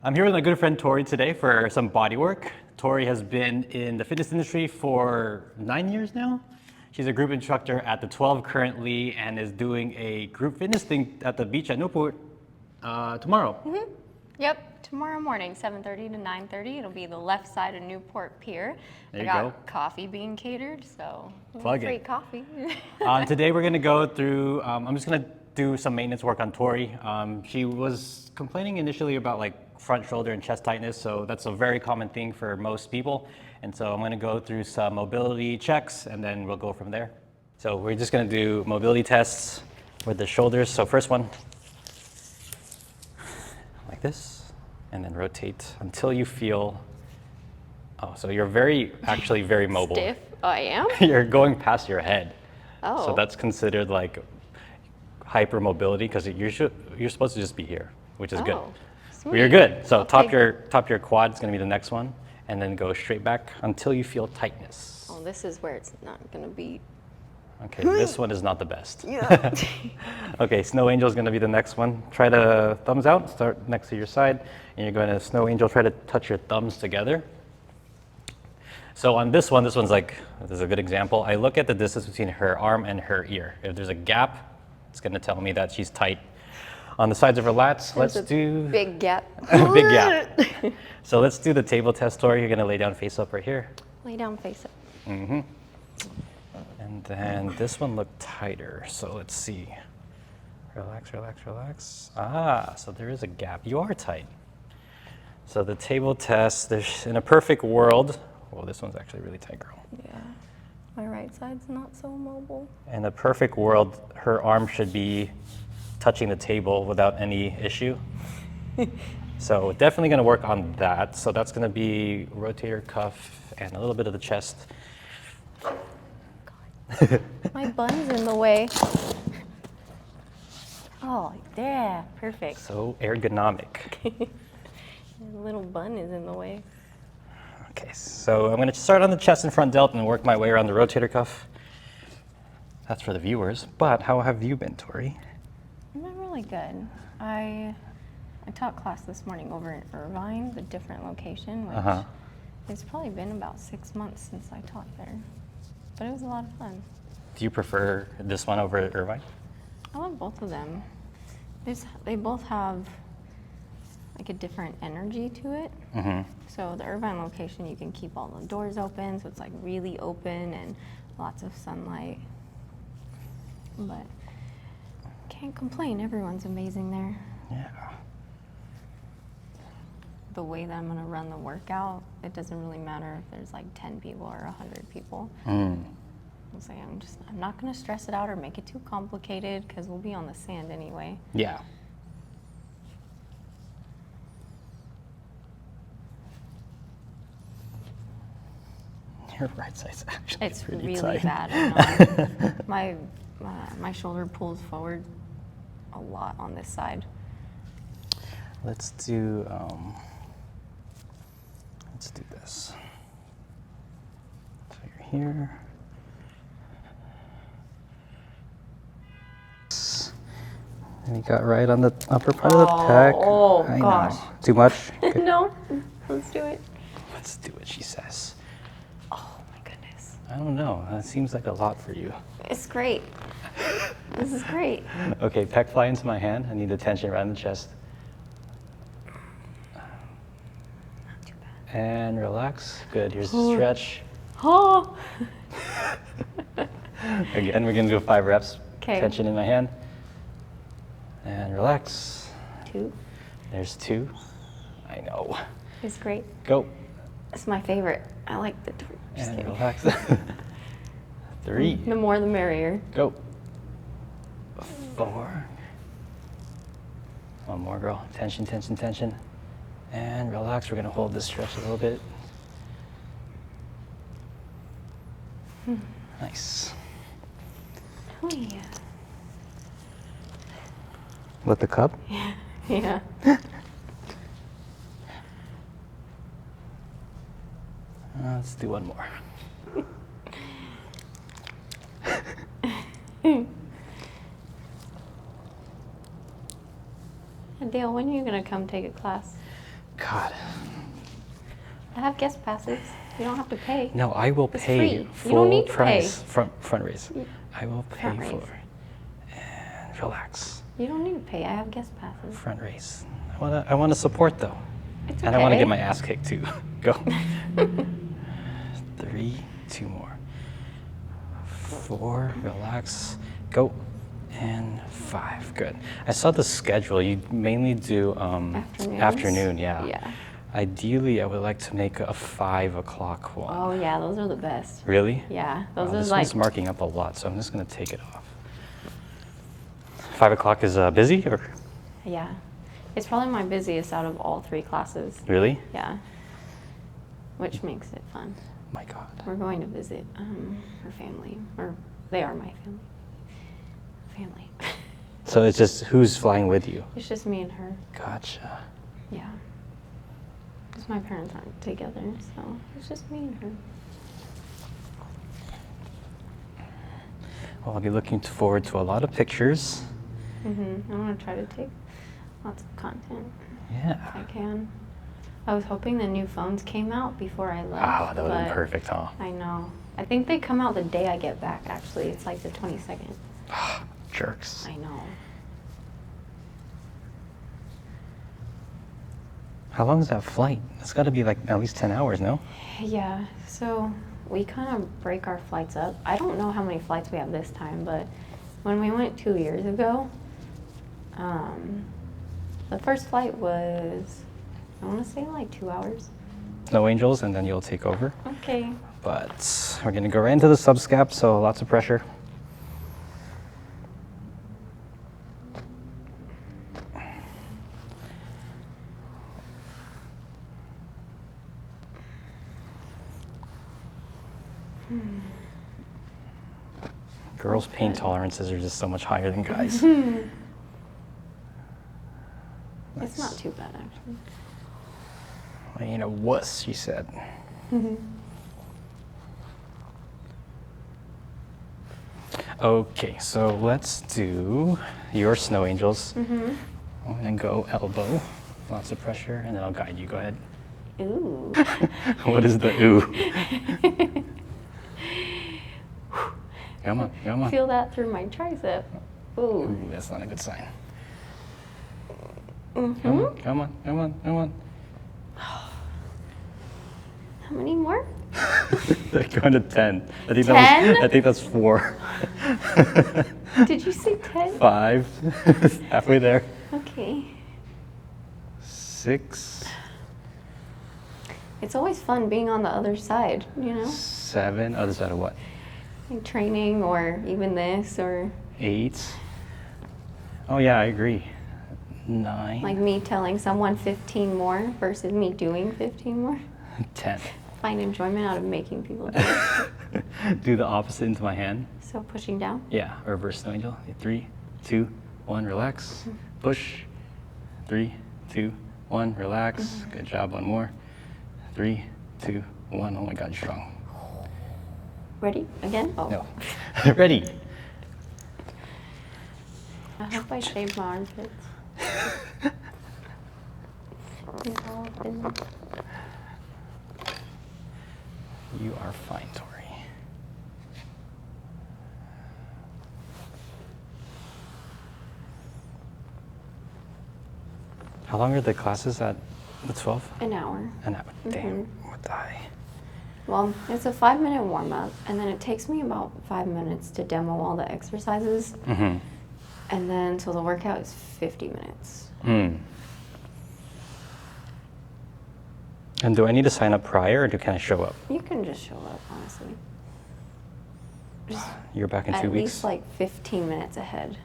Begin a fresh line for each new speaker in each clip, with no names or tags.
I'm here with my good friend Tori today for some body work. Tori has been in the fitness industry for 9 years now. She's a group instructor at the 12 currently and is doing a group fitness thing at the beach at Newport tomorrow.
Yep, tomorrow morning, 7:30 to 9:30. It'll be the left side of Newport Pier.
There
I
you
got
go.
coffee being catered, so
Plug
free
it.
coffee.
Today we're going to go through, I'm just going to do some maintenance work on Tori. She was complaining initially about like front shoulder and chest tightness, so that's a very common thing for most people. And so I'm going to go through some mobility checks and then we'll go from there. So we're just going to do mobility tests with the shoulders. So first one, like this, and then rotate until you feel, oh, so you're actually very mobile.
Stiff, I am.
You're going past your head.
Oh.
So that's considered like hypermobility because you're supposed to just be here, which is good.
Sweet.
Well, you're good. So
I'll
top your quad is going to be the next one, and then go straight back until you feel tightness.
Oh, this is where it's not gonna be.
Okay, this one is not the best.
Yeah.
Okay, snow angel is going to be the next one. Try to thumbs out, start next to your side, and you're going to snow angel, try to touch your thumbs together. So on this one's like, this is a good example. I look at the distance between her arm and her ear. If there's a gap, it's going to tell me that she's tight. On the sides of her lats, let's do
Big gap.
big gap. So let's do the table test, Tori. You're going to lay down face up right here.
Lay down, face up.
And then this one looked tighter, so let's see. Relax, relax, relax. Ah, so there is a gap. You are tight. So the table test, there's in a perfect world, well, this one's actually really tight, girl.
Yeah. My right side's not so mobile.
In a perfect world, her arm should be touching the table without any issue. So definitely gonna work on that. So that's gonna be rotator cuff and a little bit of the chest.
My bun's in the way. Oh, yeah, perfect.
So ergonomic.
The little bun is in the way.
Okay, so I'm gonna start on the chest and front delt and work my way around the rotator cuff. That's for the viewers, but how have you been, Tori?
I've been really good. I taught class this morning over in Irvine, the different location, which it's probably been about 6 months since I taught there. But it was a lot of fun.
Do you prefer this one over at Irvine?
I love both of them. They both have like a different energy to it. So the Irvine location, you can keep all the doors open, so it's like really open and lots of sunlight. But can't complain, everyone's amazing there.
Yeah.
The way that I'm gonna run the workout, it doesn't really matter if there's like 10 people or 100 people. It's like I'm not gonna stress it out or make it too complicated because we'll be on the sand anyway.
Yeah. Your right side's actually
It's
pretty
really
tight.
bad. My shoulder pulls forward a lot on this side.
Let's do this. So you're here. And you got right on the upper part of the pec.
Oh,
I
gosh.
know. Too much? Okay.
No, let's do it.
Let's do what she says.
Oh my goodness.
I don't know. That seems like a lot for you.
It's great. This is great.
Okay, pec fly into my hand. I need the tension around the chest.
Not too bad.
And relax. Good. Here's the stretch.
Oh.
Again, we're gonna do 5 reps.
'Kay.
Tension in my hand. And relax.
2
There's 2. I know.
is great.
Go.
It's my favorite. I like the just
And
kidding.
relax. 3.
The more the merrier.
Go. 4. One more, girl. Tension, tension, tension. And relax. We're gonna hold this stretch a little bit. Nice.
Oh yeah.
With the cup?
Yeah.
Let's do one more.
Dale, when are you gonna come take a class?
God.
I have guest passes. You don't have to pay.
No, I will
It's
pay
free. You
full
don't need to
price.
pay.
Front raise. I will pay
Front raise.
for and relax.
You don't need to pay. I have guest passes.
Front raise. I wanna support though.
It's
And I wanna
okay.
get my ass kicked too. Go. 3, 2 more. 4, relax. Go. And 5, good. I saw the schedule. You mainly do
Afternoons?
afternoon, yeah.
Yeah.
Ideally, I would like to make a 5 o'clock one.
Oh yeah, those are the best.
Really?
Yeah, those
Wow,
are
this
like.
one's marking up a lot, so I'm just gonna take it off. 5 o'clock is busy, or
Yeah, it's probably my busiest out of all 3 classes.
really?
Yeah, which makes it fun.
My God.
We're going to visit her family, or they are my family. Family.
So it's just who's flying with you?
It's just me and her.
Gotcha.
Yeah. Because my parents aren't together, so it's just me and her.
Well, I'll be looking forward to a lot of pictures.
I'm gonna try to take lots of content if
Yeah.
I can. I was hoping the new phones came out before I left.
Oh, that would have been
but
perfect, huh?
I know. I think they come out the day I get back, actually. It's like the 22nd.
Jerks.
I know.
How long is that flight? It's got to be like at least 10 hours, no?
Yeah, so we kind of break our flights up. I don't know how many flights we have this time, but when we went 2 years ago, the first flight was, I want to say like 2 hours.
No angels, and then you'll take over.
Okay.
But we're going to go right into the subscap, so lots of pressure. Girls' pain tolerances are just so much higher than guys.
It's not too bad, actually.
I ain't a wuss, she said. Okay, so let's do your snow angels. I'm gonna go elbow, lots of pressure, and then I'll guide you. Go ahead.
Ooh.
What is the ooh? Come on, come on.
Feel that through my tricep. Ooh.
Ooh, that's not a good sign. Come
Mm-hmm.
on, come on, come on, come on.
How many more?
They're going to 10. I think
10?
I think that's 4.
Did you say 10?
5. Halfway there.
Okay.
6.
It's always fun being on the other side, you know?
7. Other side of what?
Like training or even this or
8. Oh yeah, I agree. 9.
like me telling someone 15 more versus me doing 15 more.
10.
Find enjoyment out of making people do it.
Do the opposite into my hand.
So pushing down.
Yeah, reverse snow angel. 3, 2, 1, relax. Push. 3, 2, 1, relax. Good job. One more. 3, 2, 1. Oh my God, you're strong.
Ready? Again? Oh.
No. Ready.
I hope I shaved my armpits. They've all been-
You are fine, Tori. How long are the classes at the 12?
An hour.
An hour. Damn, what the hell?
Well, it's a 5-minute warm-up, and then it takes me about 5 minutes to demo all the exercises.
Mm-hmm.
And then, so the workout is 50 minutes.
And do I need to sign up prior, or can I show up?
You can just show up, honestly. Just
You're back in 2
at
weeks?
least like 15 minutes ahead.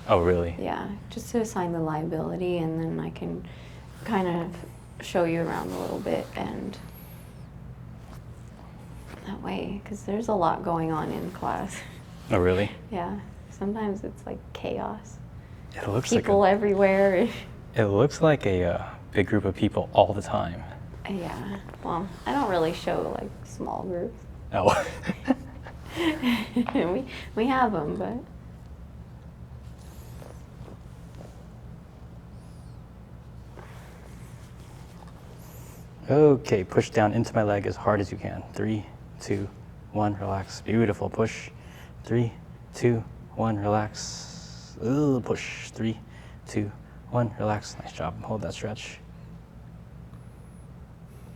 Oh, really?
Yeah, just to assign the liability, and then I can kind of show you around a little bit, and that way, because there's a lot going on in class.
Oh, really?
Yeah, sometimes it's like chaos.
It looks
People
like
everywhere.
it looks like a big group of people all the time.
Yeah, well, I don't really show like small groups.
Oh.
we have them, but
Okay, push down into my leg as hard as you can. 3, 2, 1, relax. Beautiful, push. 3, 2, 1, relax. Ooh, push. 3, 2, 1, relax. Nice job. Hold that stretch.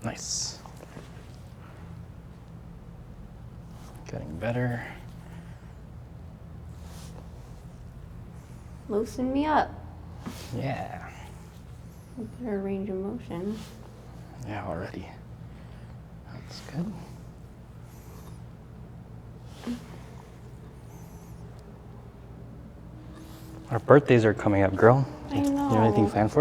Nice. Getting better.
Loosen me up.
Yeah.
Better range of motion.
Yeah, already. That's good. Our birthdays are coming up, girl.
I
You have anything
know.
planned for